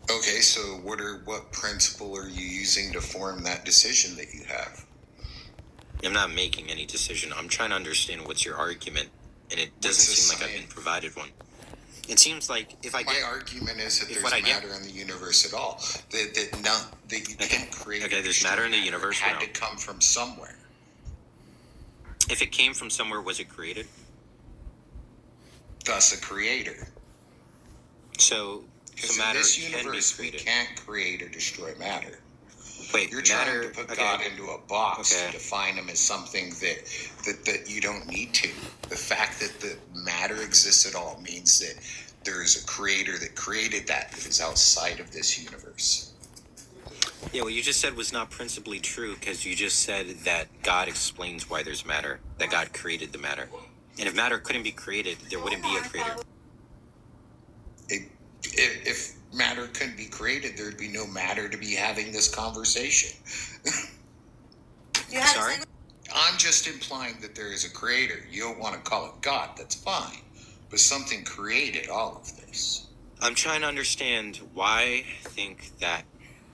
Okay, so what principle are you using to form that decision that you have? I'm not making any decision. I'm trying to understand what's your argument, and it doesn't seem like I've been provided one. It seems like my argument is that there's matter in the universe at all. That you can't create. Okay, there's matter in the universe. It had to come from somewhere. If it came from somewhere, was it created? Thus, a creator. So matter in this universe, we can't create or destroy matter. Wait, you're trying to put God into a box and define him as something that you don't need to. The fact that the matter exists at all means that there is a creator that created that is outside of this universe. Yeah, what you just said was not principally true, because you just said that God explains why there's matter, that God created the matter. And if matter couldn't be created, there wouldn't be a creator. If matter couldn't be created, there'd be no matter to be having this conversation. Sorry? I'm just implying that there is a creator. You don't want to call it God, that's fine. But something created all of this. I'm trying to understand why I think that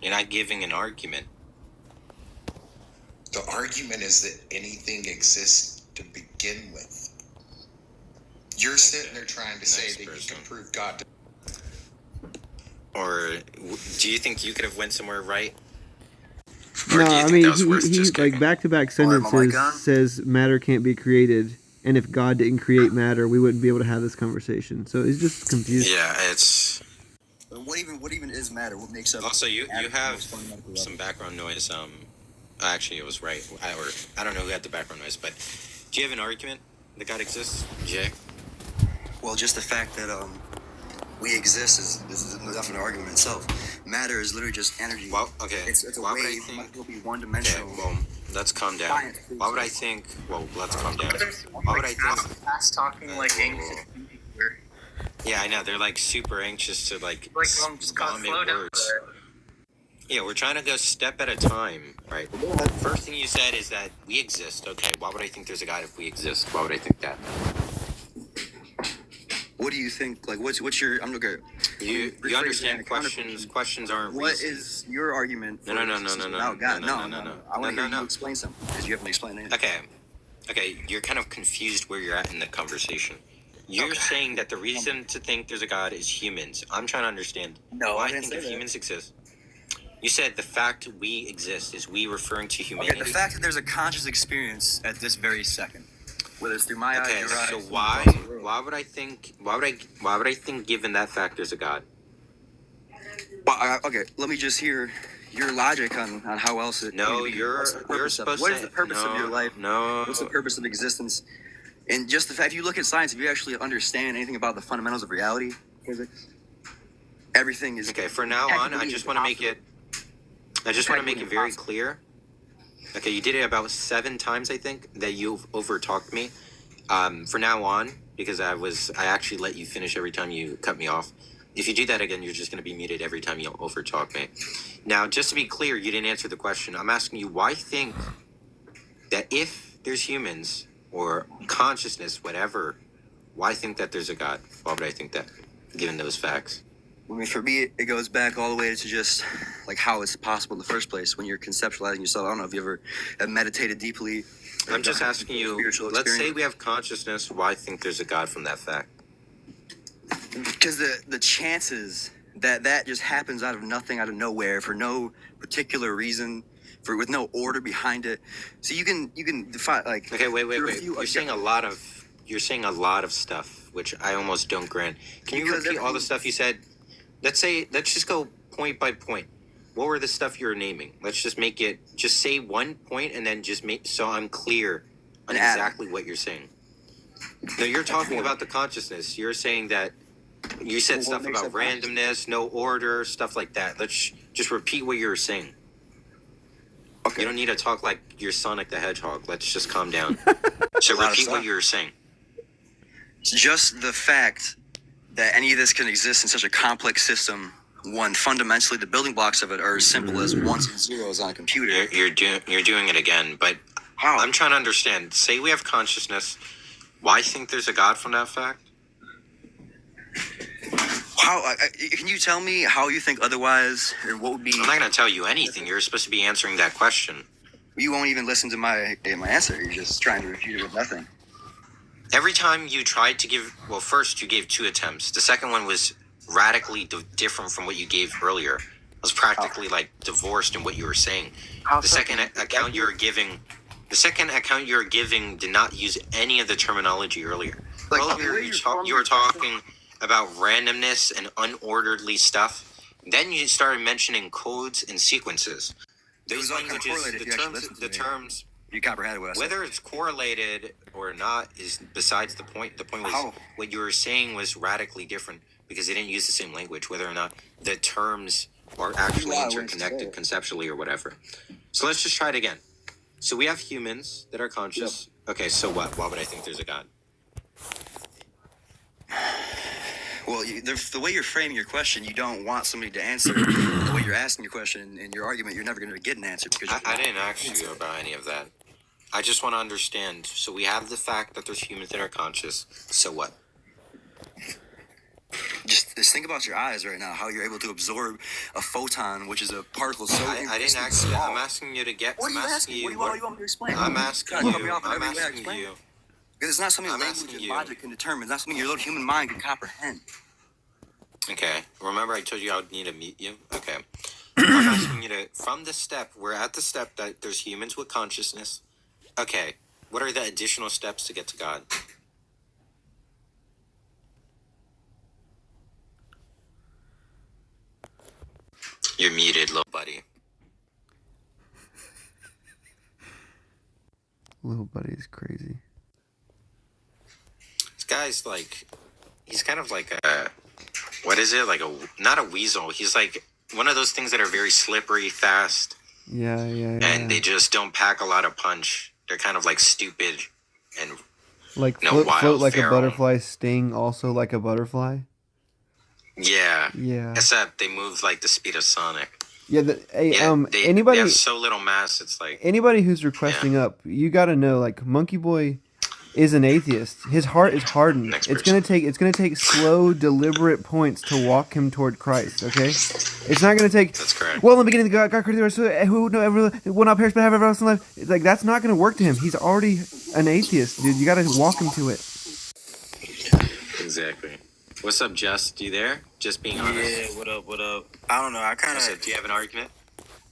you're not giving an argument. The argument is that anything exists to begin with. You're sitting there trying to say that you can prove God. Or do you think you could have went somewhere right? No, I mean, he like back-to-back sentences says matter can't be created, and if God didn't create matter, we wouldn't be able to have this conversation. So he's just confused. Yeah, it's... What even is matter? What makes up... Also, you have some background noise. Actually, it was right. I don't know who had the background noise, but do you have an argument that God exists, Jay? Well, just the fact that we exist is enough an argument itself. Matter is literally just energy. Well, okay. It's a wave. It will be one-dimensional. Okay, well, let's calm down. Why would I think... Well, let's calm down. Why would I think... Fast talking like anxious. Yeah, I know. They're like super anxious to like vomit words. Yeah, we're trying to go step at a time, right? First thing you said is that we exist. Okay, why would I think there's a God if we exist? Why would I think that? What do you think? Like, what's your? I'm looking. You understand questions aren't. What is your argument? No. I want to hear you explain something because you haven't explained anything. Okay. You're kind of confused where you're at in the conversation. You're saying that the reason to think there's a God is humans. I'm trying to understand why I think if humans exist. You said the fact we exist is we referring to humanity. Okay, the fact that there's a conscious experience at this very second, whether it's through my eyes, your eyes. So why would I think given that fact there's a God? Well, okay, let me just hear your logic on how else it. No, you're supposed to. What is the purpose of your life? No. What's the purpose of existence? And just the fact, if you look at science, if you actually understand anything about the fundamentals of reality, physics, everything is... Okay, for now on, I just want to make it very clear. Okay, you did it about 7 times, I think, that you've over-talked me. For now on, because I actually let you finish every time you cut me off. If you do that again, you're just going to be muted every time you over-talk me. Now, just to be clear, you didn't answer the question. I'm asking you, why think that if there's humans... or consciousness, whatever, why think that there's a God? Why would I think that, given those facts? I mean, for me, it goes back all the way to just, like, how it's possible in the first place when you're conceptualizing yourself. I don't know if you ever have meditated deeply. I'm just asking you, let's say we have consciousness, why think there's a God from that fact? Because the chances that just happens out of nothing, out of nowhere, for no particular reason... with no order behind it, so you can define like. Okay, wait. You're saying a lot of stuff, which I almost don't grant. Can you repeat all the stuff you said? Let's just go point by point. What were the stuff you were naming? Let's just say one point and then just make so I'm clear on exactly what you're saying. No, you're talking about the consciousness. You're saying that you said stuff about randomness, no order, stuff like that. Let's just repeat what you were saying. Okay. You don't need to talk like you're Sonic the Hedgehog. Let's just calm down. So repeat what you were saying. Just the fact that any of this can exist in such a complex system, one, fundamentally, the building blocks of it are as simple as ones and zeros on a computer. You're doing it again, but how? I'm trying to understand. Say we have consciousness. Why think there's a God from that fact? How can you tell me how you think otherwise, or what would be? I'm not going to tell you anything. You're supposed to be answering that question. You won't even listen to my answer. You're just trying to refute it with nothing. Every time you tried to give, well, first you gave 2 attempts. The second one was radically different from what you gave earlier. It was practically like divorced in what you were saying. The second account you were giving did not use any of the terminology earlier. Like, Earlier you were talking about randomness and unorderly stuff. Then you started mentioning codes and sequences. Those languages, the terms. You comprehended what I said. Whether it's correlated or not is besides the point. The point was what you were saying was radically different because they didn't use the same language, whether or not the terms are actually interconnected conceptually or whatever. So let's just try it again. So we have humans that are conscious. Yep. Okay, so what? Why would I think there's a God? Well, the way you're framing your question, you don't want somebody to answer. The way you're asking your question and your argument, you're never going to get an answer because I didn't ask you about any of that. I just want to understand. So we have the fact that there's humans that are conscious. So what? Just think about your eyes right now. How you're able to absorb a photon, which is a particle. So I didn't ask you. I'm asking you to get. What are you asking? What do you want me to explain? I'm asking you. I'm asking you. Because it's not something language and logic can determine. It's not something your little human mind can comprehend. Okay. Remember I told you I would need to meet you? Okay. I'm asking you to, from the step, we're at the step that there's humans with consciousness. Okay. What are the additional steps to get to God? You're muted, little buddy. Little buddy is crazy. This guy's like, he's kind of like a, what is it? Like not a weasel. He's like one of those things that are very slippery, fast. Yeah. And they just don't pack a lot of punch. They're kind of like stupid and like float like feral. A butterfly, sting also like a butterfly. Yeah. Yeah. Except they move like the speed of Sonic. Yeah. Anybody they have so little mass. It's like anybody who's requesting up, you got to know like Monkeyboy is an atheist. His heart is hardened. It's gonna take slow, deliberate points to walk him toward Christ. Okay, it's not gonna take. That's correct. Well, in the beginning, God created the rest, who will not perish but have everlasting life. It's like that's not gonna work to him. He's already an atheist, dude. You gotta walk him to it. Exactly. What's up, Jess? You there? Just being honest. Yeah. What up? I don't know. I kind of. Do you have an argument?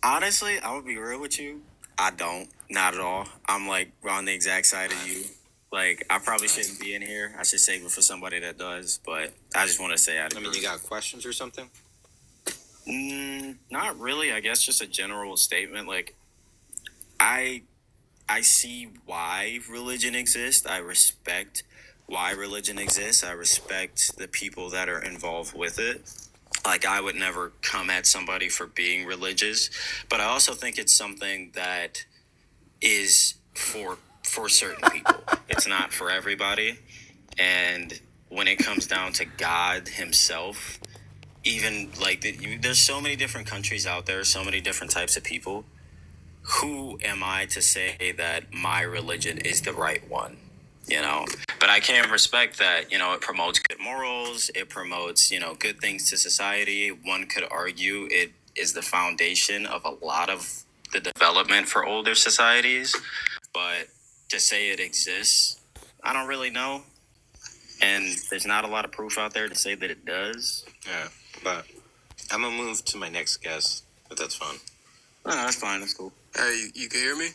Honestly, I would be real with you. I don't. Not at all. I'm like on the exact side of you. Like, I probably shouldn't be in here. I should save it for somebody that does. But I just want to say I mean, you got questions or something? Not really. I guess just a general statement. Like, I see why religion exists. I respect why religion exists. I respect the people that are involved with it. Like, I would never come at somebody for being religious. But I also think it's something that is for certain people. It's not for everybody. And when it comes down to God himself, even like there's so many different countries out there, so many different types of people. Who am I to say that my religion is the right one? You know, but I can respect that, you know, it promotes good morals. It promotes, you know, good things to society. One could argue it is the foundation of a lot of the development for older societies. But to say it exists, I don't really know. And there's not a lot of proof out there to say that it does. Yeah, but I'm going to move to my next guest, but that's fine. No, that's fine. That's cool. Hey, you can hear me?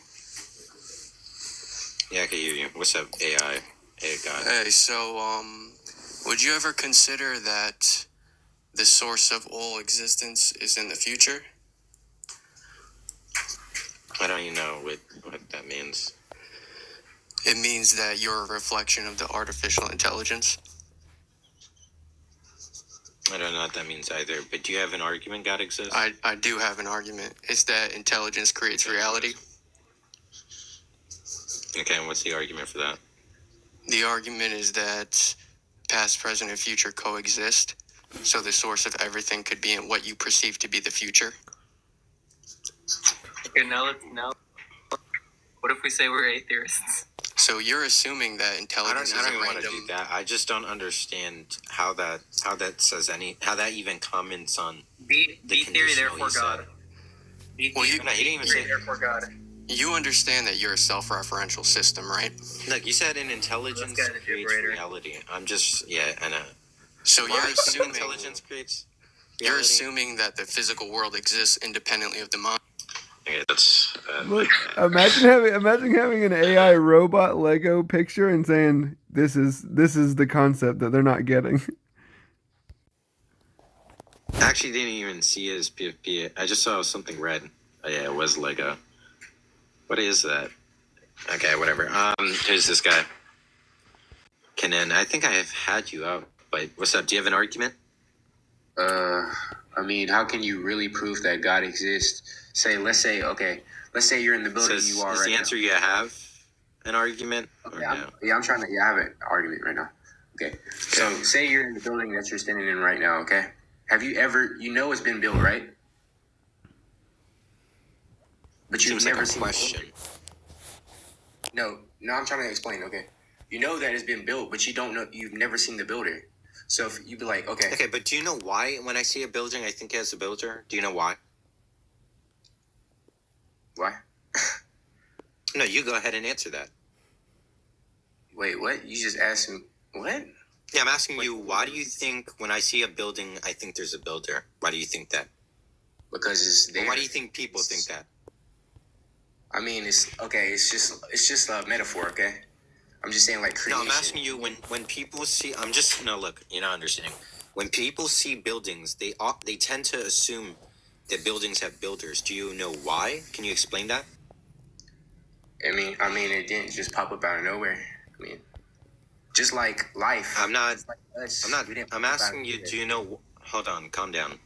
Yeah, I can hear you. What's up, AI? Hey, God. Hey, so, would you ever consider that the source of all existence is in the future? I don't even know what that means. It means that you're a reflection of the artificial intelligence. I don't know what that means either, but do you have an argument God exists? I do have an argument. It's that intelligence creates reality. Okay, and what's the argument for that? The argument is that past, present, and future coexist, so the source of everything could be in what you perceive to be the future. Okay, now what if we say we're atheists? So you're assuming that I intelligence don't is a even want to random. do that. I just don't understand how that even comments on B the theory, conditional therefore he said. God. B Well, theory, you- No, he didn't even say. therefore God. You understand that you're a self-referential system, right? Look, you said an intelligence Let's get a creates defibrillator. reality. I know. So Why you're do you think assuming intelligence creates you're reality? assuming that the physical world exists independently of the mind. Okay, that's Look, imagine having an AI robot Lego picture and saying this is the concept that they're not getting. I actually didn't even see his PFP. I just saw something red. Oh, yeah, it was Lego. What is that? Okay, whatever. Who's this guy? Kenan, I think I have had you out. But what's up? Do you have an argument? I mean, how can you really prove that God exists? Let's say you're in the building Is you are the right answer you have an argument or now. no? I have an argument right now. Okay. So say you're in the building that you're standing in right now, okay? Have you ever, it's been built, right? But you've Seems never like a seen question. No, I'm trying to explain, okay? You know that it's been built, but you've never seen the builder. So if you'd be like, okay, Okay, but do you know why when I see a building, I think it has a builder? Do you know why? why? No, you go ahead and answer that. Wait, what? You just asked me, what? Yeah, I'm asking you, why do you think when I see a building, I think there's a builder? Why do you think that? Because it's there. Or why do you think people think that? I mean, it's just a metaphor, okay? I'm just saying, like, No, creation. I'm asking you when people see. Look, you're not understanding. When people see buildings, they tend to assume that buildings have builders. Do you know why? Can you explain that? I mean, it didn't just pop up out of nowhere. I mean, just like life. I'm not. Just like us, I'm not. we didn't I'm pop up out asking of you. nowhere. Do you know? Hold on. Calm down.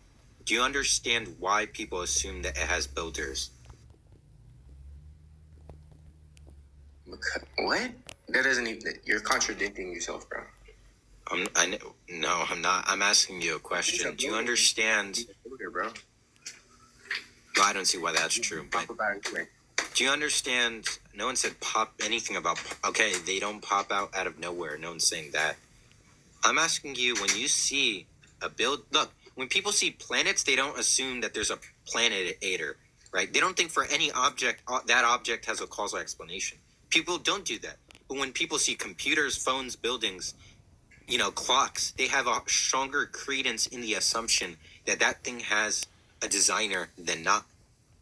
Do you understand why people assume that it has builders? What? That doesn't even. You're contradicting yourself, bro. No, I'm not. I'm asking you a question. Do you understand? Bro. Well, I don't see why that's true. But Pop up out of nowhere. do you understand? No one said pop anything about. Okay, they don't pop out of nowhere. No one's saying that. I'm asking you when you see a build. Look, when people see planets, they don't assume that there's a planetator, right? They don't think for any object that object has a causal explanation. People don't do that. But when people see computers, phones, buildings, clocks, they have a stronger credence in the assumption that that thing has a designer than not,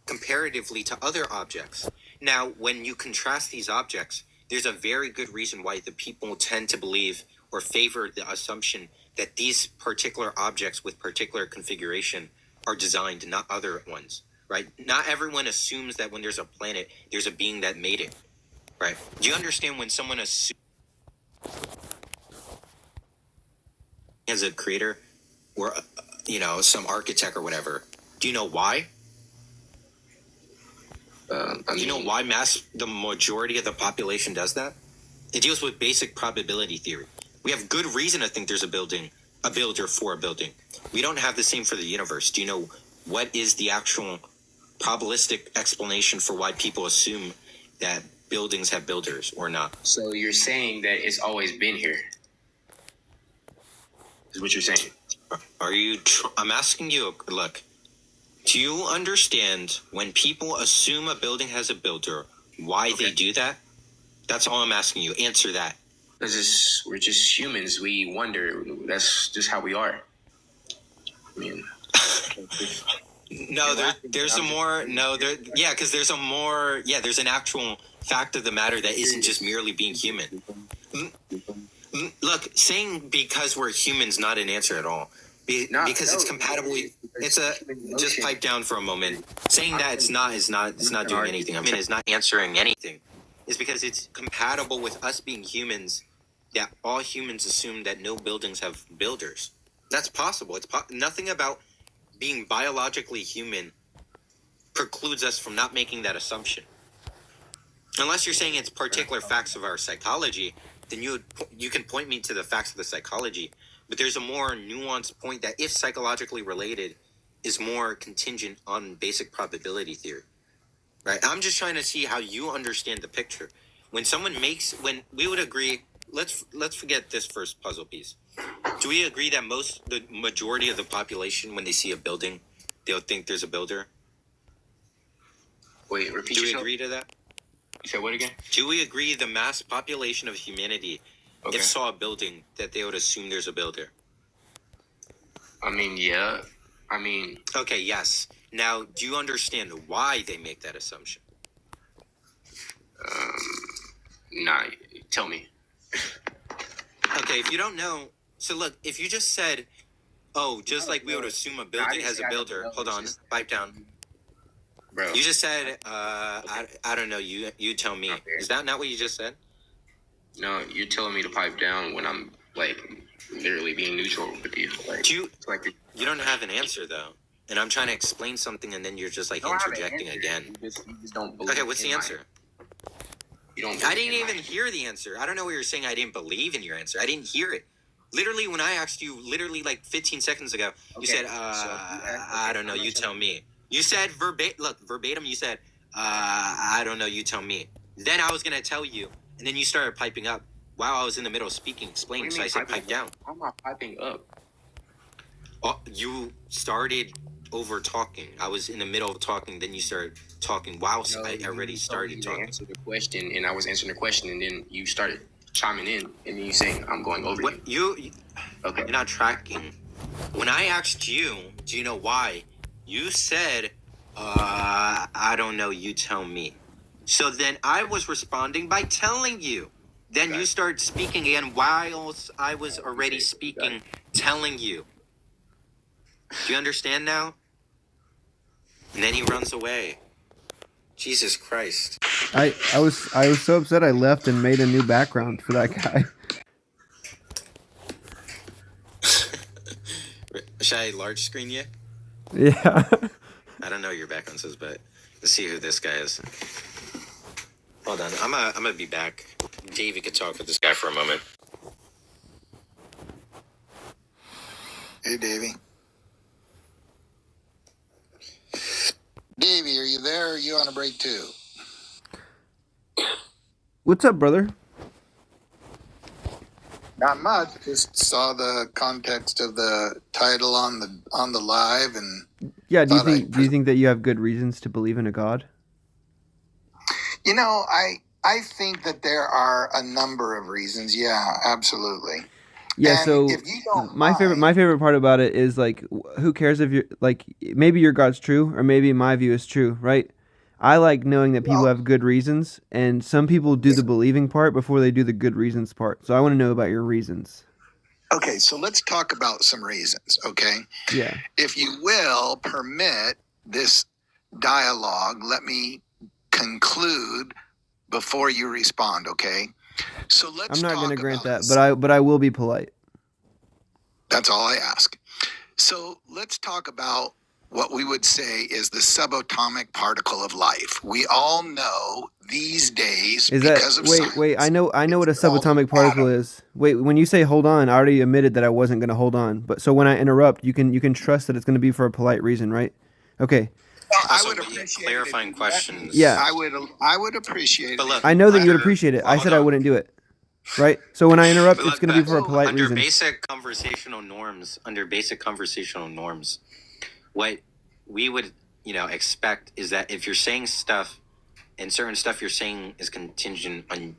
comparatively to other objects. Now, when you contrast these objects, there's a very good reason why the people tend to believe or favor the assumption that these particular objects with particular configuration are designed, not other ones, right? Not everyone assumes that when there's a planet, there's a being that made it, right? Do you understand when someone assumes as a creator or, some architect or whatever, do you know why? Do you know why the majority of the population does that? It deals with basic probability theory. We have good reason to think there's a builder for a building. We don't have the same for the universe. Do you know what is the actual probabilistic explanation for why people assume that buildings have builders or not? So you're saying that it's always been here. Is what you're saying. I'm asking you, look, do you understand when people assume a building has a builder, why they do that? That's all I'm asking you. Answer that. Because we're just humans. We wonder. That's just how we are. I mean, No, there's a more, because there's there's an actual fact of the matter that isn't just merely being human. Look, saying because we're humans not an answer at all. Because it's compatible. Just pipe down for a moment. Saying that it's not doing anything. I mean, it's not answering anything. Is because it's compatible with us being humans. That all humans assume that no buildings have builders. That's possible. It's nothing about being biologically human precludes us from not making that assumption. Unless you're saying it's particular facts of our psychology, then you can point me to the facts of the psychology. But there's a more nuanced point that if psychologically related is more contingent on basic probability theory. Right? I'm just trying to see how you understand the picture. when someone makes, when we would agree, let's forget this first puzzle piece. Do we agree that the majority of the population, when they see a building, they'll think there's a builder? Wait, repeat Do we yourself? agree to that? You said what again? Do we agree the mass population of humanity, if saw a building, that they would assume there's a builder? I mean, yeah. I mean, Okay, yes. Now, do you understand why they make that assumption? nah. Tell me. Okay, if you don't know, so look, if you just said, oh, just like we would assume a building has a builder. Hold on, pipe down. Bro. You just said, I don't know, you tell me. Okay. Is that not what you just said? No, you're telling me to pipe down when I'm, like, literally being neutral with you. Like, You like, you don't have an answer, though. And I'm trying to explain something, and then you're just, like, I don't have an interjecting answer. again. You just don't believe. Okay, what's the in answer? You don't. I believe didn't in even hear the answer. I don't know what you're saying. I didn't believe in your answer. I didn't hear it. Literally, when I asked you, literally like 15 seconds ago, you said, I don't know, you tell me. You said verbatim, you said, I don't know, you tell me. Then I was going to tell you, and then you started piping up while I was in the middle of speaking, explaining, so I said pipe down. How am I piping up? Oh, you started over talking. I was in the middle of talking, then you started talking while I already started talking. Answer the question, and I was answering the question, and then you started chiming in, and then you saying, "I'm going over you." Okay. You're not tracking. When I asked you, do you know why? You said, I don't know, you tell me. So then I was responding by telling you. Then you start speaking again while I was already speaking, telling you. Do you understand now? And then he runs away. Jesus Christ. I was so upset I left and made a new background for that guy. Should I large screen you? Yeah. I don't know your background says, but let's see who this guy is. Hold on, I'm gonna be back. Davey could talk with this guy for a moment. Hey, Davey. Davey, are you there or are you on a break too? What's up, brother? Not much. Just saw the context of the title on the live and Yeah, do you think that you have good reasons to believe in a God? you know, I think that there are a number of reasons. Yeah, absolutely. Yeah, And so if you don't my favorite part about it is like, who cares if you're like, maybe your God's true or maybe my view is true, right? I like knowing that people have good reasons, and some people do the believing part before they do the good reasons part. So I want to know about your reasons. Okay, so let's talk about some reasons, okay? Yeah. If you will permit this dialogue, let me conclude before you respond, okay? So let's I'm not going to talk grant about that, but I will be polite. That's all I ask. So let's talk about what we would say is the subatomic particle of life. We all know these days Is that because of science. wait? I know what a subatomic particle is. Wait, when you say hold on, I already admitted that I wasn't going to hold on. But so when I interrupt, you can trust that it's going to be for a polite reason, right? Okay. Well, I Also, would appreciate clarifying it. questions. Yeah. I would appreciate But it. look, I know that you would under- appreciate it. I hold said I on. wouldn't do it. Right? So when I interrupt, But it's look, going to be for a polite under reason. basic conversational norms, what we would, expect is that if you're saying stuff and certain stuff you're saying is contingent on,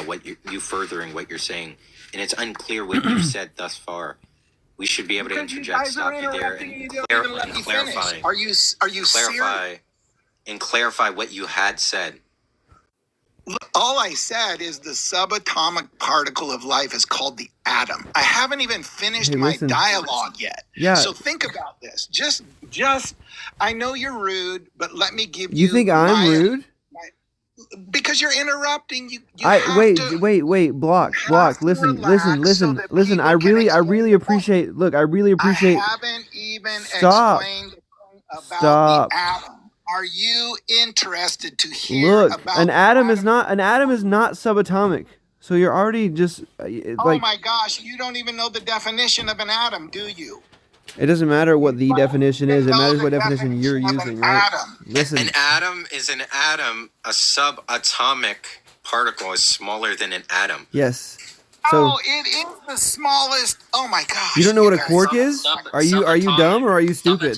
what you furthering what you're saying, and it's unclear what you've said thus far, we should be able to interject, stop you there, and clarify. Are you serious? Clarify what you had said. All I said is the subatomic particle of life is called the atom. I haven't even finished Hey, my listen. dialogue yet. Yeah. So think about this. Just I know you're rude, but let me give you You think I'm rude? because you're interrupting. You Wait, have to, block. have to Listen. relax so that Listen. I people can really explain their appreciate. Look, I really appreciate. I haven't even Stop. explained the point about Stop. the atom. Are you interested to hear Look, about an atom the is not subatomic. So you're already just Oh my gosh, you don't even know the definition of an atom, do you? It doesn't matter what the definition is. It Know matters the what definition you're definition of an using, right? atom. Listen. An atom is an atom, a subatomic particle is smaller than an atom. Yes. So Oh, it is the smallest. Oh my gosh. you don't know what a guys- quark is? Are you dumb or are you stupid?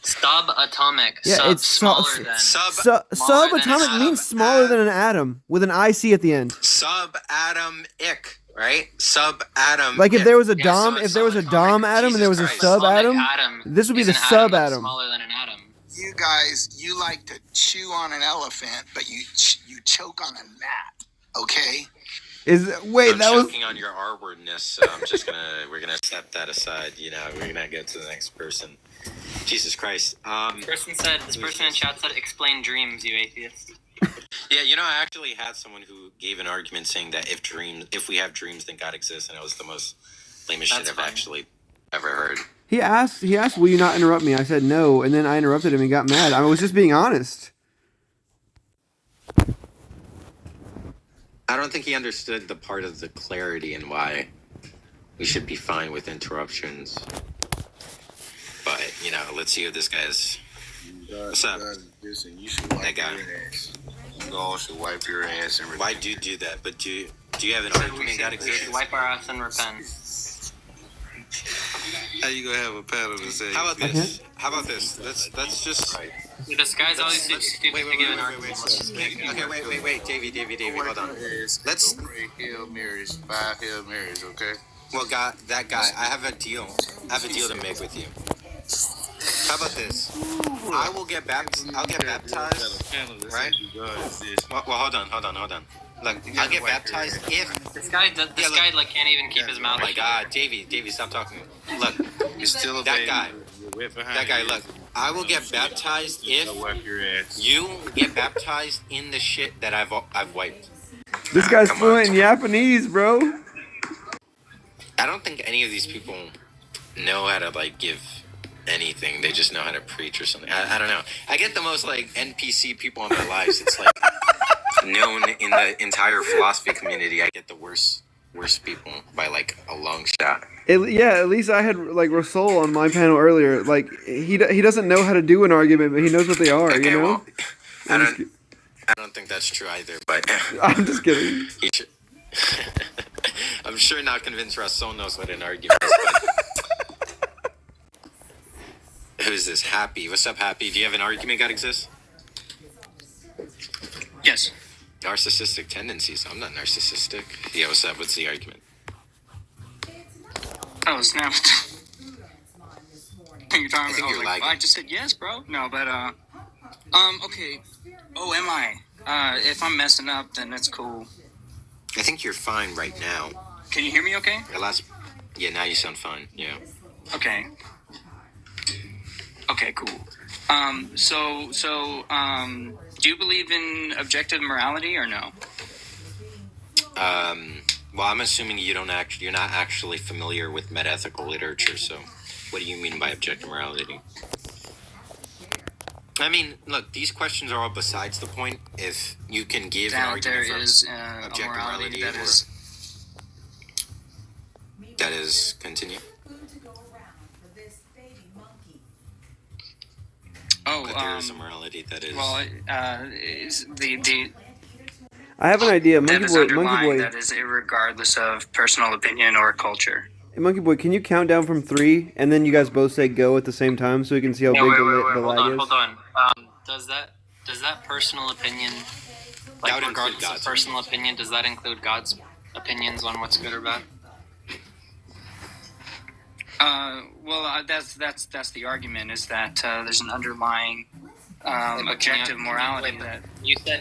Subatomic. Yeah, it's smaller than. subatomic means smaller than an atom with an IC at the end. Subatomic, right? Subatom. Like if there was a Yeah, dom, so if there was a subatomic. dom atom and there was a Jesus sub Christ. atom, Atom this would be is the an atom sub that's atom. smaller than an atom. You guys, you like to chew on an elephant, but you choke on a gnat. Okay. Wait, I'm that was choking on your R wordness, so we're gonna set that aside. We're gonna go to the next person. Jesus Christ. This person in chat said, "Explain dreams, you atheist." Yeah, I actually had someone who gave an argument saying that if we have dreams, then God exists, and it was the most lamest shit I've actually ever heard. he asked, will you not interrupt me? I said no, and then I interrupted him and got mad. I was just being honest. I don't think he understood the part of the clarity and why we should be fine with interruptions. But, let's see what this guy's. What's up? Listen, you should wipe That guy. your ass. You all should wipe your ass and Why do you do that? But do you have an argument that We exists? should wipe our ass and repent. How you gonna have a panel to say? How about this? Let's just. This guy's always too stupid to give an argument. Wait, Davy, hold on. Let's. Hail Marys, 5 Hail Marys, okay? Well, that guy, I have a deal to make with you. How about this? I'll get baptized, right? Well, hold on. Look, I'll get baptized if. This guy like can't even keep his mouth. Oh my God, Davy, stop talking. Look, You're still that guy. Look, I will get baptized if wipe your ass. you get baptized in the shit that I've wiped. This guy's come fluent on. in Japanese, bro. I don't think any of these people know how to give anything. They just know how to preach or something. I don't know. I get the most NPC people in my lives. It's known in the entire philosophy community. I get the worst people by a long shot. At least I had Rasul on my panel earlier. He doesn't know how to do an argument, but he knows what they are. Okay, well, I'm I don't think that's true either. But I'm just kidding. I'm sure not convinced Rasul knows what an argument is. But who's this? Happy. What's up, Happy? Do you have an argument that exists? Yes. Narcissistic tendencies. I'm not narcissistic. Yeah, what's up? What's the argument? Oh snap! You're talking I think you're lagging. I just said yes, bro. No, but okay. Oh, am I? If I'm messing up, then that's cool. I think you're fine right now. Can you hear me? Okay. Yeah, now you sound fine. Yeah. Okay. Okay, cool. Do you believe in objective morality or no? Well, I'm assuming you're not actually familiar with metaethical literature. So, what do you mean by objective morality? I mean, look, these questions are all besides the point. If you can give an argument there for is objective a morality morality, that is continue. Oh, But there is a morality that is. well, is the I have an idea, that is Monkeyboy. underlying that is regardless of personal opinion or culture. Hey, Monkeyboy, can you count down from 3, and then you guys both say go at the same time, so we can see how big the lag is? Hold on. Does that personal opinion, That would include regardless of God's. personal opinion, does that include God's opinions on what's good or bad? Well, that's the argument, is that there's an underlying objective morality that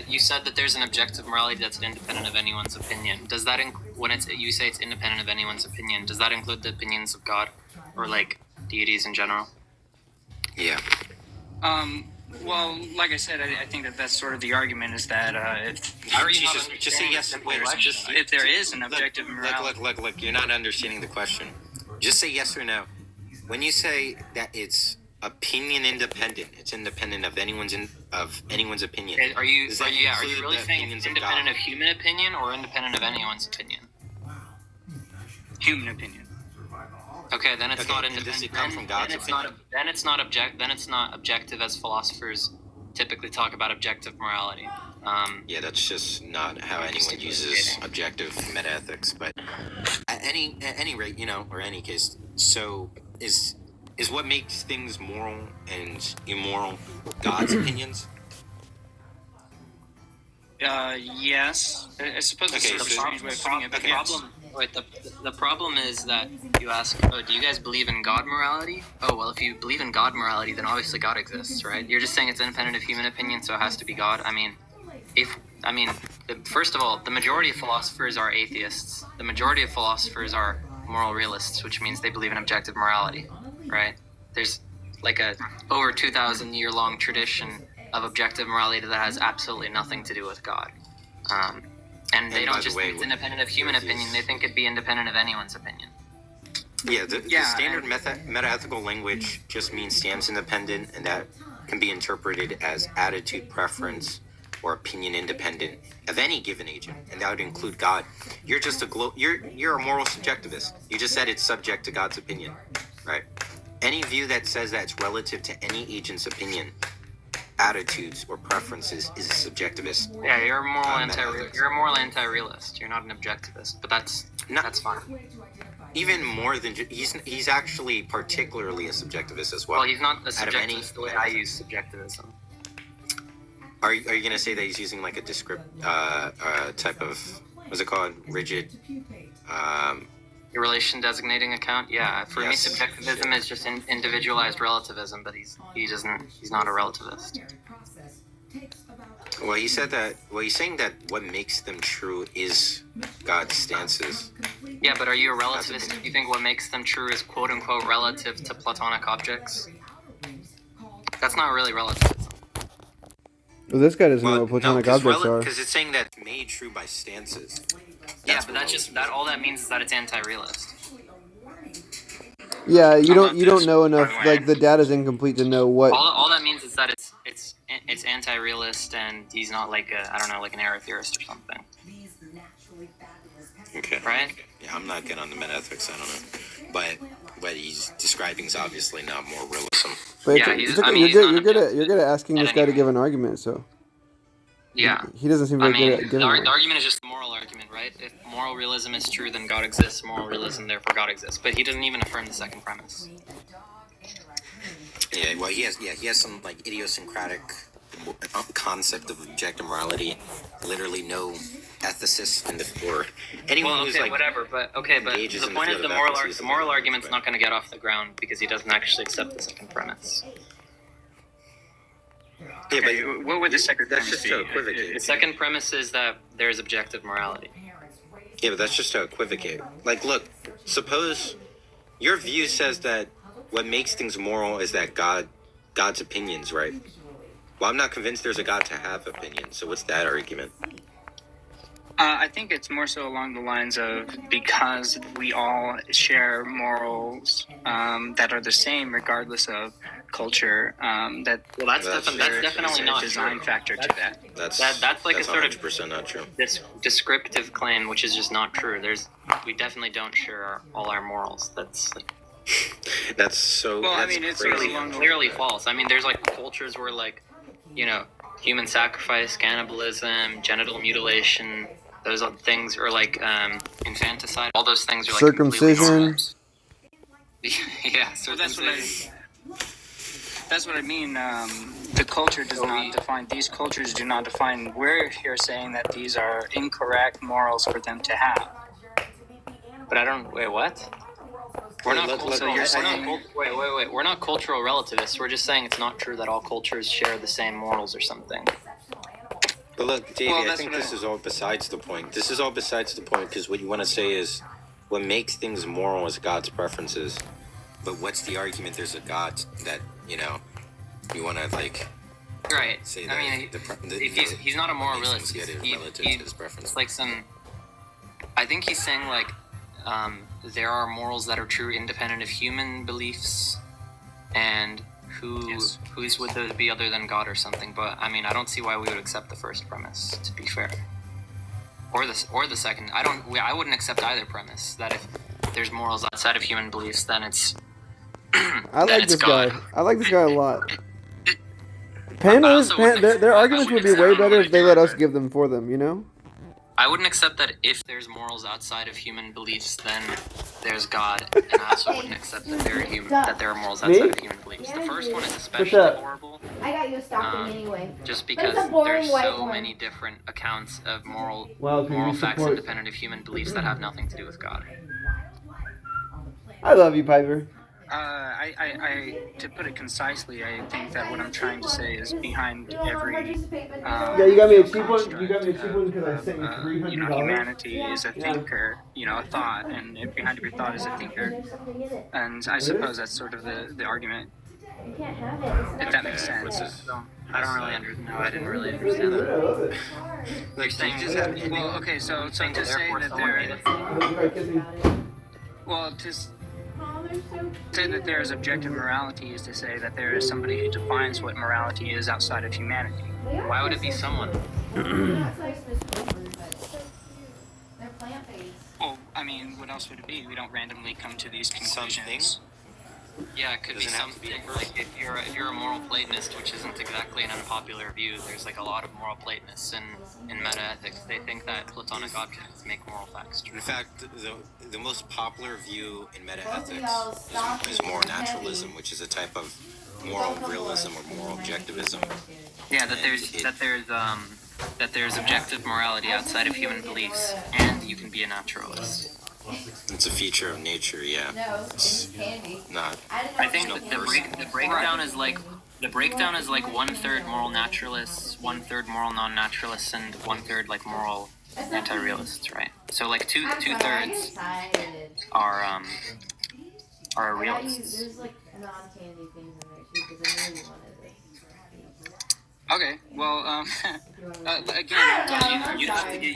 you said that there's an objective morality that's independent of anyone's opinion. Does that you say it's independent of anyone's opinion? Does that include the opinions of God or deities in general? Yeah. Well, like I said, I think that's sort of the argument, is that Just say yes. Wait, if there is an objective morality. Look. You're not understanding the question. Just say yes or no. When you say that it's opinion independent, it's independent of anyone's opinion. Okay, are you Does that include really the saying opinions it's of God? independent of human opinion or independent of anyone's opinion? Human opinion. Okay, then it's Okay, not and does independent. it come from God's opinion? Then it's not objective as philosophers typically talk about objective morality. Yeah, that's just not how anyone uses objective metaethics. But at any rate, or any case, so is what makes things moral and immoral God's opinions? Yes. I suppose it's Okay, sort of a so- strange way of putting it, but the problem is that you ask, oh, do you guys believe in God morality? Oh, well, if you believe in God morality, then obviously God exists, right? You're just saying it's independent of human opinion, so it has to be God. First of all, the majority of philosophers are atheists. The majority of philosophers are moral realists, which means they believe in objective morality, right? There's like a over 2,000 year long tradition of objective morality that has absolutely nothing to do with God. And they And by don't the just way, think it's independent of human opinion, they think it'd be independent of anyone's opinion. Yeah, the standard metaethical language just means stance independent, and that can be interpreted as attitude preference or opinion independent of any given agent, and that would include God. You're just you're a moral subjectivist. You just said it's subject to God's opinion, right? Any view that says that it's relative to any agent's opinion, attitudes, or preferences is a subjectivist. Yeah, you're a moral Metaethics. you're a moral anti-realist. You're not an objectivist, but that's fine. Even more than he's actually particularly a subjectivist as well. Well, he's not a Out of any- subjectivist the way I use subjectivism. Are you going to say that he's using like a type of, what's it called, rigid? Your relation designating account? Yeah, for me, Yes. subjectivism is just individualized relativism, but he's not a relativist. Well, he said that. Well, he's saying that what makes them true is God's stances. Yeah, but are you a relativist if you think what makes them true is quote unquote relative to Platonic objects? That's not really relativism. Well, this guy doesn't know what platonic objects are. Because it's saying that it's made true by stances. Yeah, but all that means is that it's anti-realist. Yeah, you don't know enough. Like the data's incomplete to know what. All that means is that it's anti-realist, and he's not like like an error theorist or something. Okay. Right? Yeah, I'm not good on the metaethics. I don't know, but what he's describing is obviously not more realism. But Yeah, it's he's- okay. I mean, You're good at asking this guy to give an argument. So Yeah. he doesn't seem very good at the giving one. argument is just a moral argument, right? If moral realism is true, then God exists. Moral realism, therefore God exists. But he doesn't even affirm the second premise. Yeah, well, he has some like idiosyncratic concept of objective morality. Literally, no ethicist or anyone Well, who's okay, like whatever, but engages the in point field is the of moral ethics the moral is- argument's not going to get off the ground because he doesn't actually accept the second premise. Yeah, Okay, but what would the second that's premise just be? to equivocate. The second premise is that there's objective morality. Yeah, but that's just to equivocate. Like, look, suppose your view says that what makes things moral is that God's opinions, right? Well, I'm not convinced there's a God to have opinions. So what's that argument? I think it's more so along the lines of because we all share morals that are the same regardless of culture. That's definitely not a design true. factor to that. That's like a sort of 100% not true. This descriptive claim, which is just not true. We definitely don't share all our morals. That's like That's so. Well, I that's mean, it's crazy. sort of along the clearly false. I mean, there's like cultures where human sacrifice, cannibalism, genital mutilation, those are things, or like infanticide. All those things are like Circumcision. Yeah, circumcision. That's what I mean. The culture does not define. These cultures do not define. We're here saying that these are incorrect morals for them to have. But I don't. Wait, what? We're not. Wait. We're not cultural relativists. We're just saying it's not true that all cultures share the same morals or something. But look, Davey, Well, I that's think what this is all besides the point. This is all besides the point because what you want to say is what makes things moral is God's preferences. But what's the argument? There's a God that you want to like Right. say that. I mean, if he's not a moral realist. Relative to his preference. It's like I think he's saying like there are morals that are true independent of human beliefs, and whose would those be other than God or something? But I mean, I don't see why we would accept the first premise. To be fair, or the second. I wouldn't accept either premise. That if there's morals outside of human beliefs, then it's I like this God. guy. I like this guy a lot. Their arguments would be way better if they let us give them for them, you know? I wouldn't accept that if there's morals outside of human beliefs, then there's God, and I also wouldn't accept that there are morals outside of human beliefs. The first one is especially horrible. I got you a stocking anyway. Just because there's so many different accounts of moral facts independent of human beliefs that have nothing to do with God. I love you, Piper. To put it concisely, I think that what I'm trying to say is behind every Yeah, you got me a cheap one. You got me a cheap one because I sent you $300. humanity is a thinker, a thought, and behind every thought is a thinker. And I suppose that's sort of the argument. You can't have it. If that makes sense. So, I don't really understand. No, I didn't really understand that. Like, saying just have well, okay, so to say that to say that there is objective morality is to say that there is somebody who defines what morality is outside of humanity. Why would it be someone? Well, I mean, what else would it be? We don't randomly come to these conclusions. Yeah, it could be something like if you're a moral Platonist, which isn't exactly an unpopular view. There's like a lot of moral Platonists in metaethics. They think that Platonic objects make moral facts true. In fact, the most popular view in metaethics is moral naturalism, which is a type of moral realism or moral objectivism. Yeah, that there's objective morality outside of human beliefs, and you can be a naturalist. It's a feature of nature, yeah. No, it's candy. Not. I think the breakdown is like 1/3 moral naturalists, 1/3 moral non-naturalists, and 1/3 like moral anti-realists, right? So like two thirds are realists. There's like non-candy things in there too, because I know you wanted it. Okay, well, again,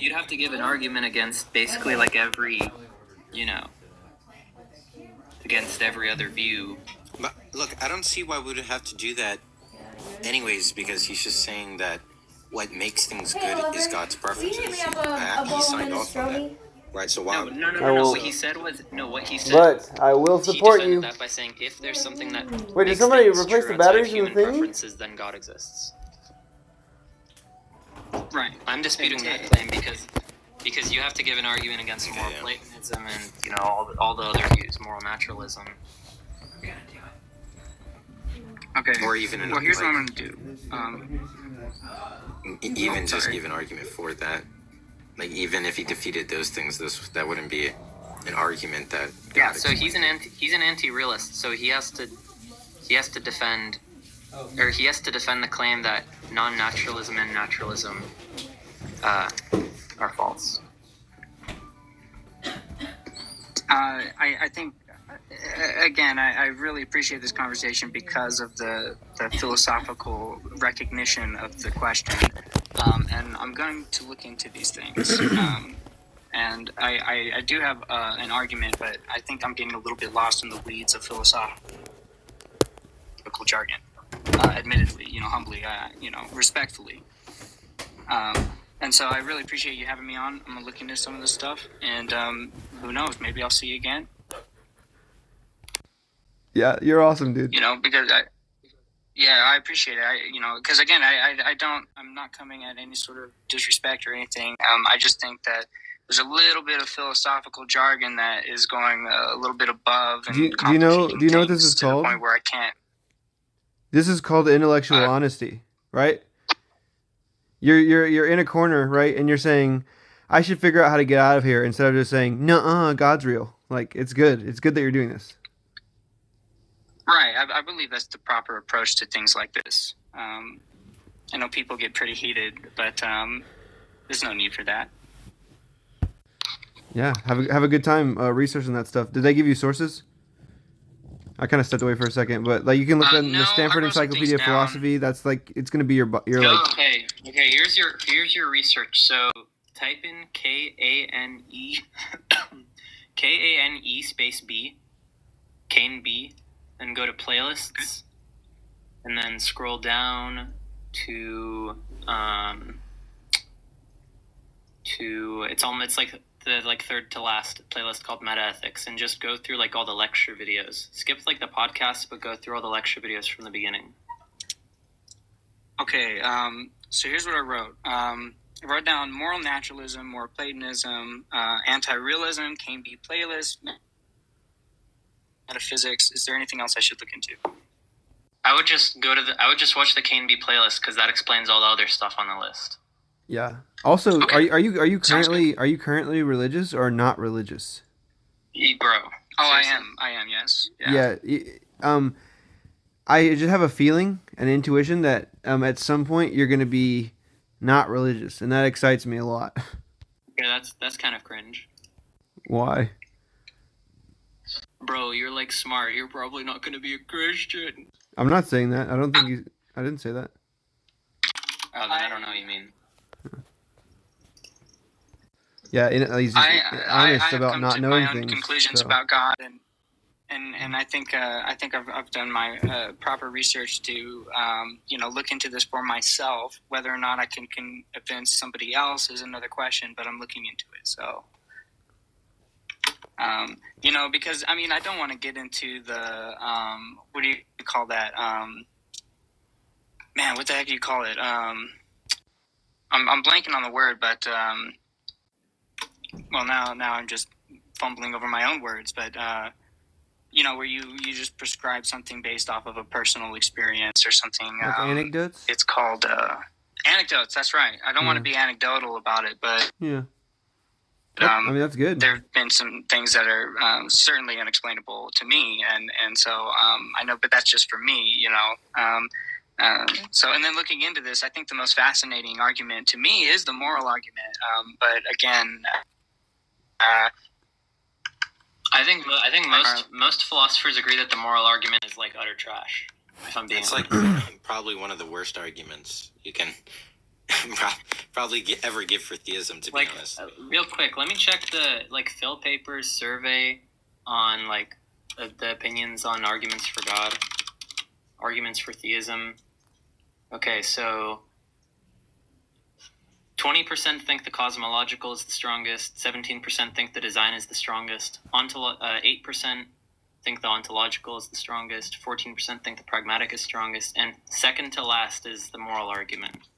you'd have to give an argument against basically like every, against every other view. But look, I don't see why we would have to do that anyways, because he's just saying that what makes things good is God's preferences. He signed off on that. Right, so why? No. What he said was But I will support he defended you. that by saying if there's something that Wait, did makes somebody things replace true the batteries outside in the human thing? preferences, then God exists. right. I'm disputing that claim because you have to give an argument against moral Platonism and all the other views, moral naturalism. Okay. Or even well, here's what I'm gonna do. Even just give an argument for that. Like, even if he defeated those things, that wouldn't be an argument that. Yeah. So he's an anti-realist. So he has to defend, or he has to defend the claim that non-naturalism and naturalism are false. I think, again, I really appreciate this conversation because of the philosophical recognition of the question. And I'm going to look into these things. And I do have an argument, but I think I'm getting a little bit lost in the weeds of philosophical jargon. Admittedly, humbly, respectfully. And so I really appreciate you having me on. I'm gonna look into some of this stuff, and who knows, maybe I'll see you again. Yeah, you're awesome, dude. Because I appreciate it. Because again, I'm not coming at any sort of disrespect or anything. I just think that there's a little bit of philosophical jargon that is going a little bit above. And do you know what this is to called? the point where I can't. This is called intellectual honesty, right? You're in a corner, right? And you're saying, I should figure out how to get out of here, instead of just saying, nuh-uh, God's real. Like, it's good. It's good that you're doing this. Right. I believe that's the proper approach to things like this. I know people get pretty heated, but there's no need for that. Yeah, have a good time researching that stuff. Did they give you sources? I kind of stepped away for a second, but like you can look at the Stanford Encyclopedia of Philosophy. That's like it's gonna be your like. Okay. Here's your research. So type in KANE space B, Kane B, and go to playlists, and then scroll down to it's like the third to last playlist called Metaethics, and just go through like all the lecture videos. Skip like the podcast, but go through all the lecture videos from the beginning. Okay, so here's what I wrote. I wrote down moral naturalism, moral Platonism, anti-realism, Kane B playlist, metaphysics. Is there anything else I should look into? I would just watch the Kane B playlist because that explains all the other stuff on the list. Yeah. Also, Okay. are you currently religious or not religious? Bro. Oh, I am. Yes. Yeah. I just have a feeling, an intuition that at some point you're going to be not religious, and that excites me a lot. Yeah, that's kind of cringe. Why? Bro, you're like smart. You're probably not going to be a Christian. I'm not saying that. I don't think I didn't say that. Oh, then I don't know what you mean. Yeah, he's just honest I about come not to knowing my own things. conclusions so. about God, and I think I've done my proper research to look into this for myself. Whether or not I can convince somebody else is another question, but I'm looking into it. So, because I don't want to get into the what do you call that? Man, what the heck do you call it? I'm blanking on the word, but well, now I'm just fumbling over my own words, but where you just prescribe something based off of a personal experience or something. Like anecdotes? It's called anecdotes. That's right. I don't want to be anecdotal about it, but yeah. That's good. There have been some things that are certainly unexplainable to me, and so I know, but that's just for me, So, and then looking into this, I think the most fascinating argument to me is the moral argument. But again, I think most philosophers agree that the moral argument is like utter trash. If I'm being It's like probably one of the worst arguments you can probably ever give for theism. To be honest, real quick, let me check the Phil Paper's survey on the opinions on arguments for God, arguments for theism. Okay, so 20% think the cosmological is the strongest, 17% think the design is the strongest, 8% think the ontological is the strongest, 14% think the pragmatic is strongest, and second to last is the moral argument.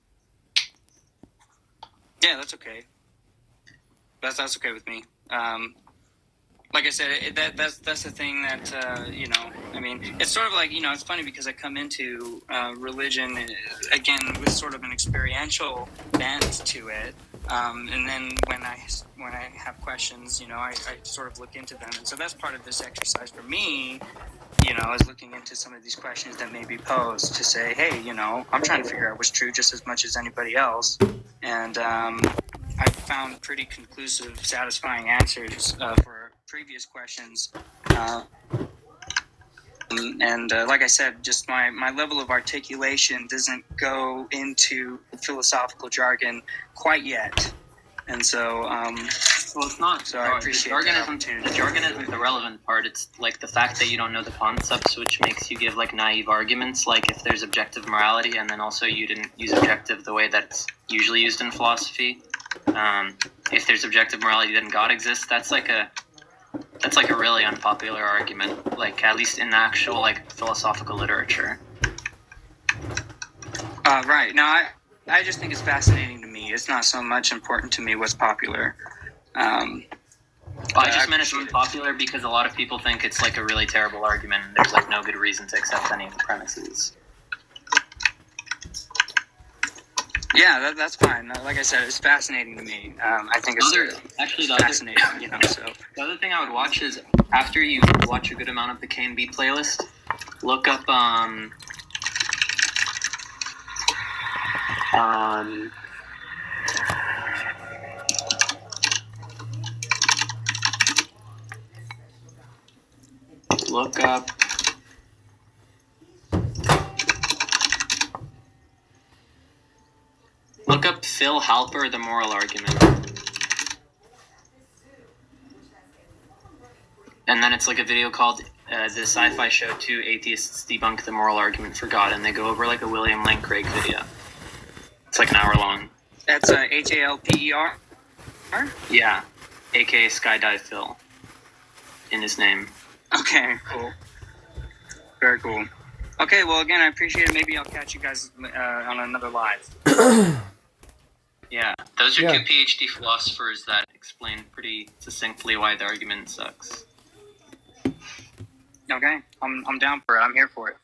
Yeah, that's okay. That's okay with me. Like I said, that's the thing that it's sort of like it's funny because I come into religion again with sort of an experiential bent to it, and then when I have questions, I sort of look into them, and so that's part of this exercise for me. Is looking into some of these questions that may be posed to say, hey, I'm trying to figure out what's true just as much as anybody else, and I found pretty conclusive, satisfying answers for previous questions. And like I said, just my level of articulation doesn't go into philosophical jargon quite yet. And so, well, it's not. So I appreciate the opportunity. The jargon isn't the relevant part. It's like the fact that you don't know the concepts, which makes you give naive arguments. Like if there's objective morality, and then also you didn't use objective the way that's usually used in philosophy. If there's objective morality, then God exists. That's like a really unpopular argument. At least in the actual philosophical literature. Right. No, I just think it's fascinating to me. It's not so much important to me what's popular. I just meant it's unpopular because a lot of people think it's a really terrible argument and there's no good reason to accept any of the premises. Yeah, that's fine. Like I said, it's fascinating to me. I think it's fascinating. So the other thing I would watch is after you watch a good amount of the K&B playlist, look up Phil Halper, The Moral Argument. And then it's a video called The Sci-Fi Show 2 Atheists Debunk the Moral Argument for God, and they go over a William Lane Craig video. It's an hour long. That's Halper? Yeah, aka Skydive Phil in his name. Okay, cool. Very cool. Okay, well, again, I appreciate it. Maybe I'll catch you guys on another live. Yeah, those are Yeah. two PhD philosophers that explain pretty succinctly why the argument sucks. Okay, I'm down for it. I'm here for it.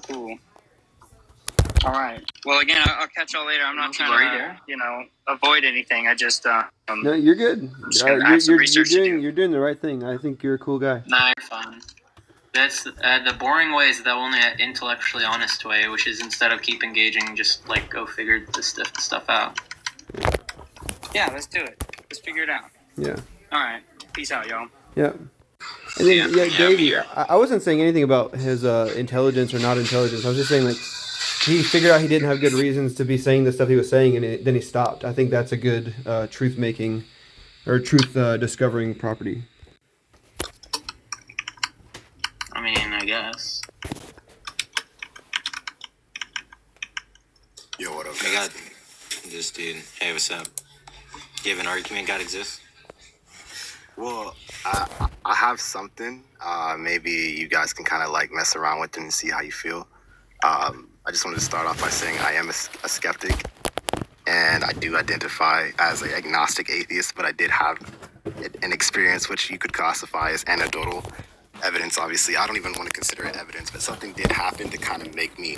Cool. All right. Well, again, I'll catch y'all later. I'm not trying to, avoid anything. I just No, you're good. just gonna have some research to do. You're doing the right thing. I think you're a cool guy. Nah, you're fine. That's the boring way is the only intellectually honest way, which is instead of keep engaging, just like go figure this stuff out. Yeah, let's do it. Let's figure it out. Yeah. All right. Peace out, y'all. Yeah. And then, Davey, I wasn't saying anything about his intelligence or not intelligence. I was just saying, like, he figured out he didn't have good reasons to be saying the stuff he was saying, and then he stopped. I think that's a good truth-making or truth-discovering property. I mean, I guess. Yo, what up? I got this dude. Hey, what's up? Do you have an argument God exists? Well, I have something. Maybe you guys can kind of like mess around with it and see how you feel. I just wanted to start off by saying I am a skeptic, and I do identify as an agnostic atheist, but I did have an experience which you could classify as anecdotal evidence. Obviously, I don't even want to consider it evidence, but something did happen to kind of make me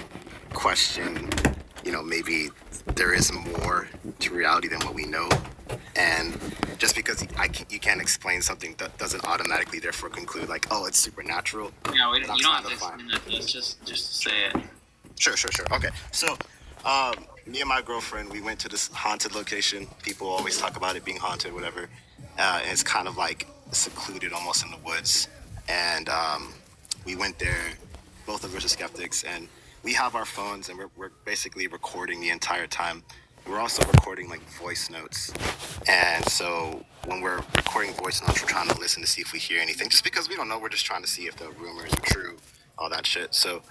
question, maybe there is more to reality than what we know. And just because you can't explain something, that doesn't automatically therefore conclude like, oh, it's supernatural. No, you don't have to explain that. Just say it. Sure. Okay, so me and my girlfriend, we went to this haunted location. People always talk about it being haunted, whatever. And it's kind of like secluded, almost in the woods. And we went there. Both of us are skeptics, and we have our phones, and we're basically recording the entire time. We're also recording like voice notes. And so when we're recording voice notes, we're trying to listen to see if we hear anything. Just because we don't know, we're just trying to see if the rumors are true, all that shit. So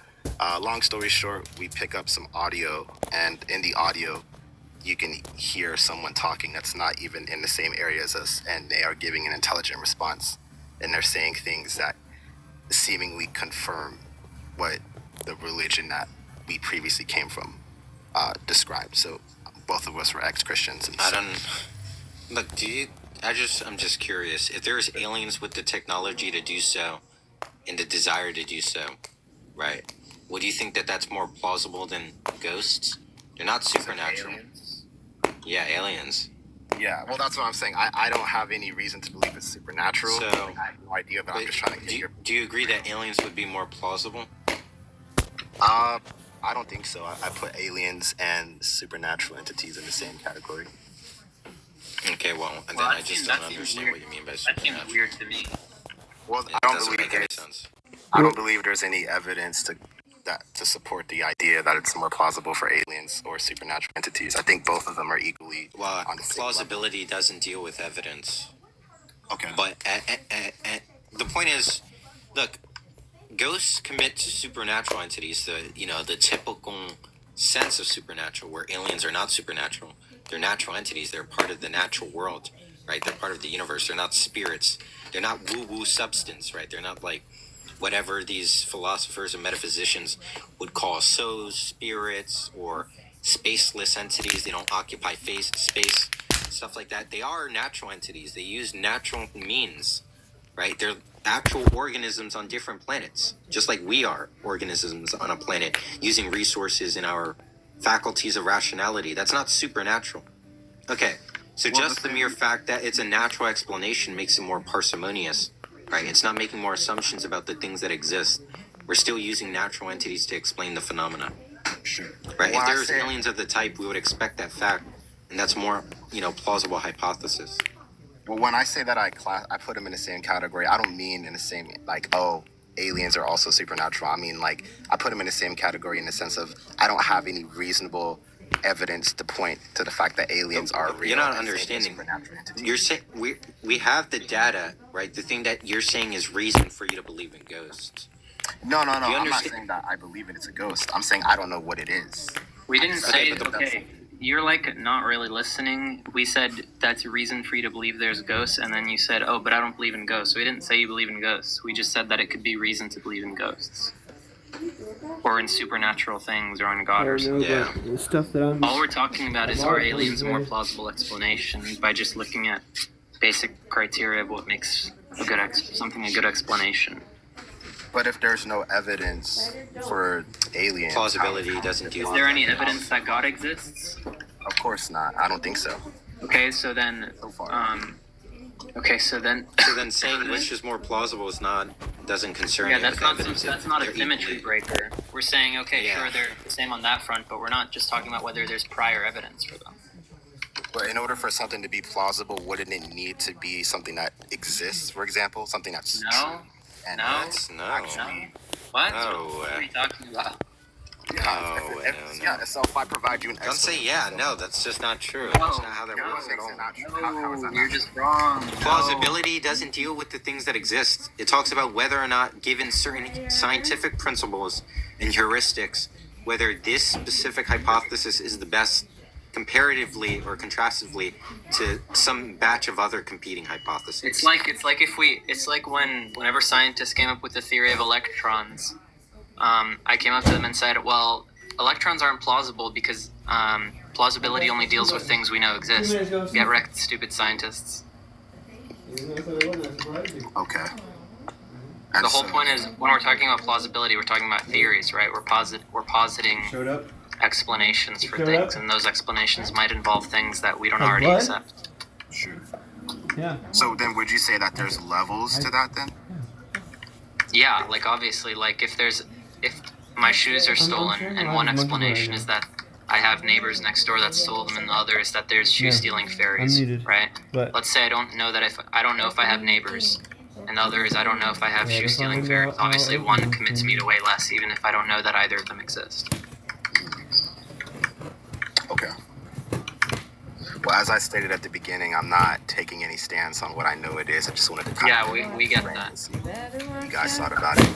long story short, we pick up some audio, and in the audio, you can hear someone talking that's not even in the same area as us, and they are giving an intelligent response. And they're saying things that seemingly confirm what the religion that we previously came from described. So both of us were ex-Christians. And Look, I'm just curious. If there's aliens with the technology to do so and the desire to do so, right? Would you think that that's more plausible than ghosts? They're not supernatural. Aliens? Yeah, aliens. Yeah, well, that's what I'm saying. I don't have any reason to believe it's supernatural. So, I have no idea, but I'm just trying to get your... Do you agree that aliens would be more plausible? I don't think so. I put aliens and supernatural entities in the same category. Okay, well, and then I just don't understand what you mean by supernatural. That seems weird to me. Well, It I don't doesn't believe make any there's... sense. I don't believe there's any evidence to support the idea that it's more plausible for aliens or supernatural entities. I think both of them are equally on the same Plausibility level. doesn't deal with evidence. Okay. But the point is, look, ghosts commit to supernatural entities. The typical sense of supernatural, where aliens are not supernatural. They're natural entities. They're part of the natural world, right? They're part of the universe. They're not spirits. They're not woo-woo substance, right? They're not like whatever these philosophers and metaphysicians would call souls, spirits, or spaceless entities. They don't occupy space, stuff like that. They are natural entities. They use natural means, right? They're actual organisms on different planets, just like we are organisms on a planet using resources in our faculties of rationality. That's not supernatural. Okay, so just the mere fact that it's a natural explanation makes it more parsimonious, right? It's not making more assumptions about the things that exist. We're still using natural entities to explain the phenomena. Sure. Right? If there's aliens of the type, we would expect that fact, and that's more, plausible hypothesis. Well, when I say that I put them in the same category, I don't mean in the same, like, oh, aliens are also supernatural. I mean, like, I put them in the same category in the sense of I don't have any reasonable evidence to point to the fact that aliens are real. You're not understanding. You're saying we have the data, right? The thing that you're saying is reason for you to believe in ghosts. No. I'm not saying that I believe it's a ghost. I'm saying I don't know what it is. We didn't say, okay, you're like not really listening. We said that's a reason for you to believe there's ghosts, and then you said, "Oh, but I don't believe in ghosts." So we didn't say you believe in ghosts. We just said that it could be reason to believe in ghosts, or in supernatural things, or in God or something. Yeah. The stuff that I'm. All we're talking about is, are aliens a more plausible explanation by just looking at basic criteria of what makes a good something a good explanation. But if there's no evidence for aliens, Plausibility doesn't deal Is with there any evidence that God exists? Of course not. I don't think so. Okay, so then, So far. okay, so then, saying which is more plausible is not doesn't concern yeah, you that's with not evidence. that's not a They're symmetry equally- breaker. We're saying, okay, Yeah. sure, they're the same on that front, but we're not just talking about whether there's prior evidence for them. But in order for something to be plausible, wouldn't it need to be something that exists? For example, something that's No, true and no, that's no. actually. What? No What way. are you talking about? Yeah, so if I provide you an Don't say yeah. No, that's just not true. No, That's not how that works at all. How is that You're not just wrong. Plausibility doesn't deal with the things that exist. It talks about whether or not, given certain scientific principles and heuristics, whether this specific hypothesis is the best comparatively or contrastively to some batch of other competing hypotheses. It's like whenever scientists came up with the theory of electrons, I came up to them and said, well, electrons aren't plausible because plausibility only deals with things we know exist. Get wrecked, stupid scientists. Okay. The whole point is, when we're talking about plausibility, we're talking about theories, right? We're positing Showed up. explanations for Showed things, up? and those explanations might involve things that we don't Like already what? accept. Sure. Yeah. So then, would you say that there's levels to that then? Yeah, like obviously, like if my shoes are stolen, and one explanation is that I have neighbors next door that stole them, and the other is that there's shoe stealing fairies, muted. right? But Let's say I don't know if I have neighbors, and the other is I don't know if I have shoe stealing fairies. Obviously, one commits me to way less, even if I don't know that either of them exist. Okay. Well, as I stated at the beginning, I'm not taking any stance on what I know it is. I just wanted to kind Yeah, of we get frame that. and see what you guys thought about it.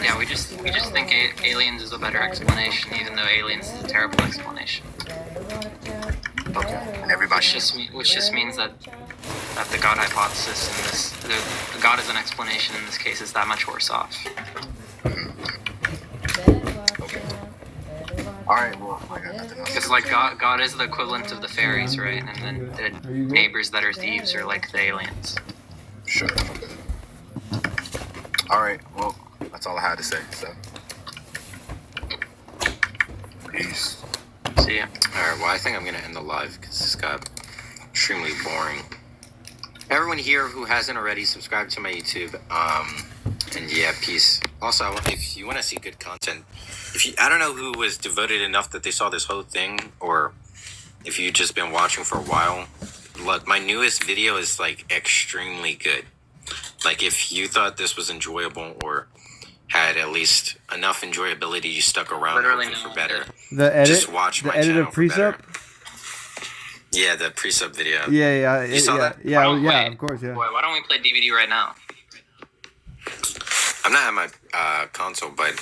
Yeah, we just think aliens is a better explanation, even though aliens is a terrible explanation. Okay. And everybody. Which just means that the God hypothesis in this, the God as an explanation in this case, is that much worse off. All right. Well, I got nothing else. Because like God is the equivalent of the fairies, right? And then the neighbors that are thieves are like the aliens. Sure. All right. Well, that's all I had to say. So. Peace. See ya. Alright, well, I think I'm going to end the live because this got extremely boring. Everyone here who hasn't already, subscribe to my YouTube. And yeah, peace. Also, if you want to see good content, I don't know who was devoted enough that they saw this whole thing, or if you've just been watching for a while. Look, my newest video is like extremely good. Like, if you thought this was enjoyable or had at least enough enjoyability, you stuck around Literally hoping for no. better. The edit. Just watch the my edit channel of for better. Precept. Yeah, the pre-sub video. Yeah. You saw that? Yeah. Oh, Yeah. wait. Of course. Yeah. Boy, why don't we play DVD right now? I'm not at my console, but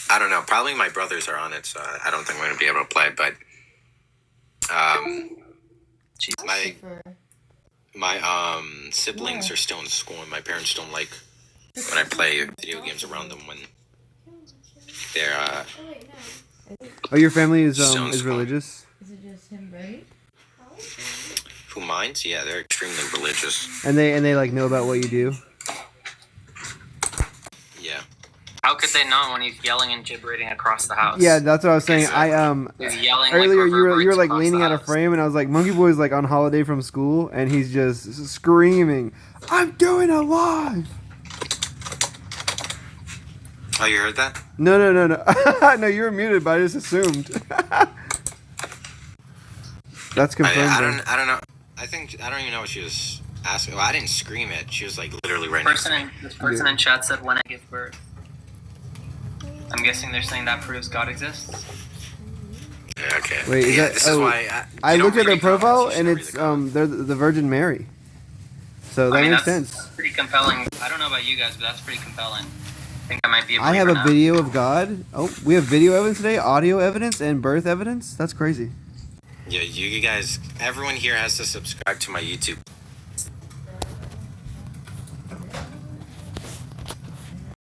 I don't know. Probably my brothers are on it, so I don't think we're gonna be able to play. But my siblings are still in school, and my parents don't like when I play video games around them when they're Oh, your family is Sounds is fun. religious. Is it just him, Bernie? who minds. Yeah, they're extremely religious. And they like know about what you do. Yeah. How could they not when he's yelling and gibbering across the house? Yeah, that's what I was saying. He's yelling Earlier like you were reverberates like across leaning the out of house. frame, and I was like, Monkeyboy's like on holiday from school, and he's just screaming, "I'm doing it live!" Oh, you heard that? No. No, you were muted, but I just assumed. That's confirmed. I then. don't know. I don't even know what she was asking. Well, I didn't scream it. She was like literally right This person in chat said when I give birth. I'm guessing they're saying that proves God exists. Yeah, okay. Wait, is yeah, that? this Oh, is why I you looked don't at their read the comments, profile, you should and read it's the comments. they're the Virgin Mary. So that I mean, makes that's sense. pretty compelling. I don't know about you guys, but that's pretty compelling. I think I might be a I have believer a now. video of God. Oh, we have video evidence today, audio evidence, and birth evidence. That's crazy. Yeah, you guys, everyone here has to subscribe to my YouTube.